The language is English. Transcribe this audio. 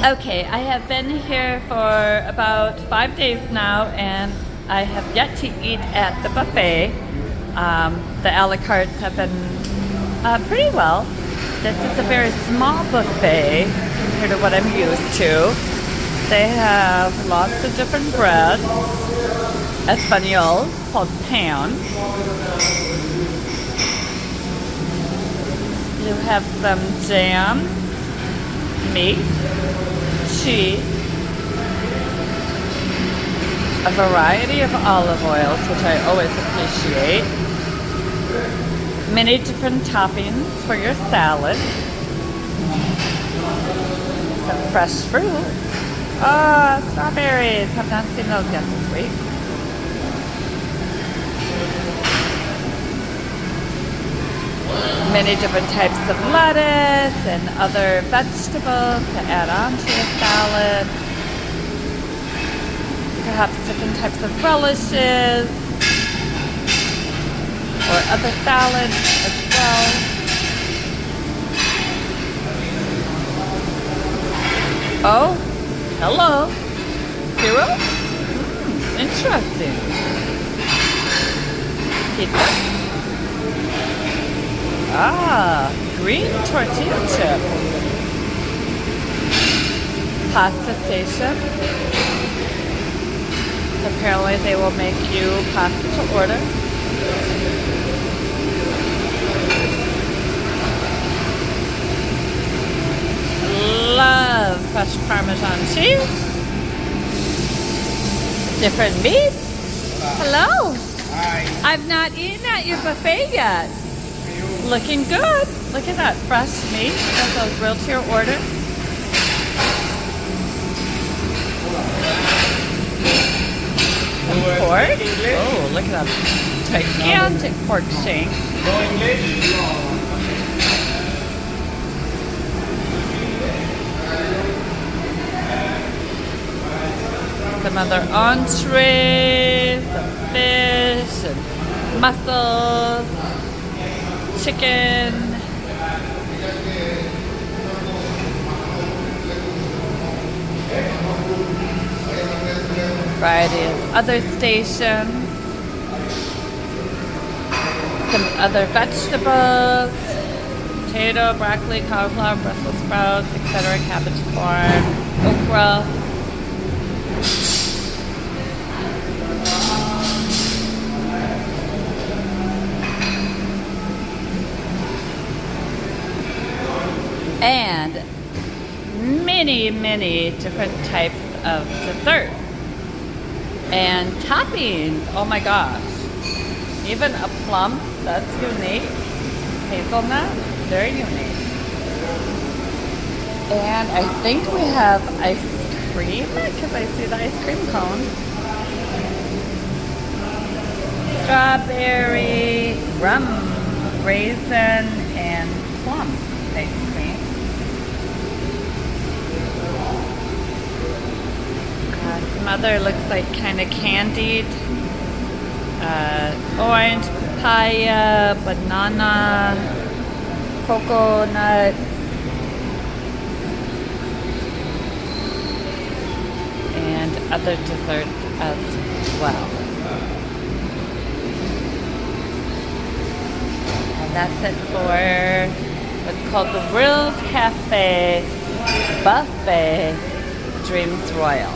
Okay, I have been here for about 5 days now, and I have yet to eat at the buffet. The a la cartes have been pretty well. This is a very small buffet compared to what I'm used to. They have lots of different breads, espagnol, called pan. You have some jam, meat, cheese, a variety of olive oils, which I always appreciate, many different toppings for your salad, some fresh fruit. Oh, strawberries! Have not seen those yet this week. Many different types of lettuce and other vegetables to add on to your salad. Perhaps different types of relishes or other salads as well. Oh, hello. Hero? Interesting. Pizza? Ah, green tortilla chips. Pasta station. Apparently they will make you pasta to order. Love fresh Parmesan cheese. Different meats. Hello. Hi. I've not eaten at your buffet yet. Looking good. Look at that fresh meat. Those real to your order. Some pork. Oh, look at that gigantic pork shank. Some other entrees, some fish and mussels. Chicken, variety of other stations, some other vegetables, potato, broccoli, cauliflower, Brussels sprouts, etc., cabbage, corn, okra. And many different types of dessert and toppings. Oh my gosh, even a plum, that's unique. Hazelnut, very unique. And I think we have ice cream because I see the ice cream cone. Strawberry, rum, raisin, and plum ice cream. Some other looks like kind of candied. Orange, papaya, banana, coconut, and other desserts as well. And that's it for what's called the World Cafe Buffet Dreams Royal.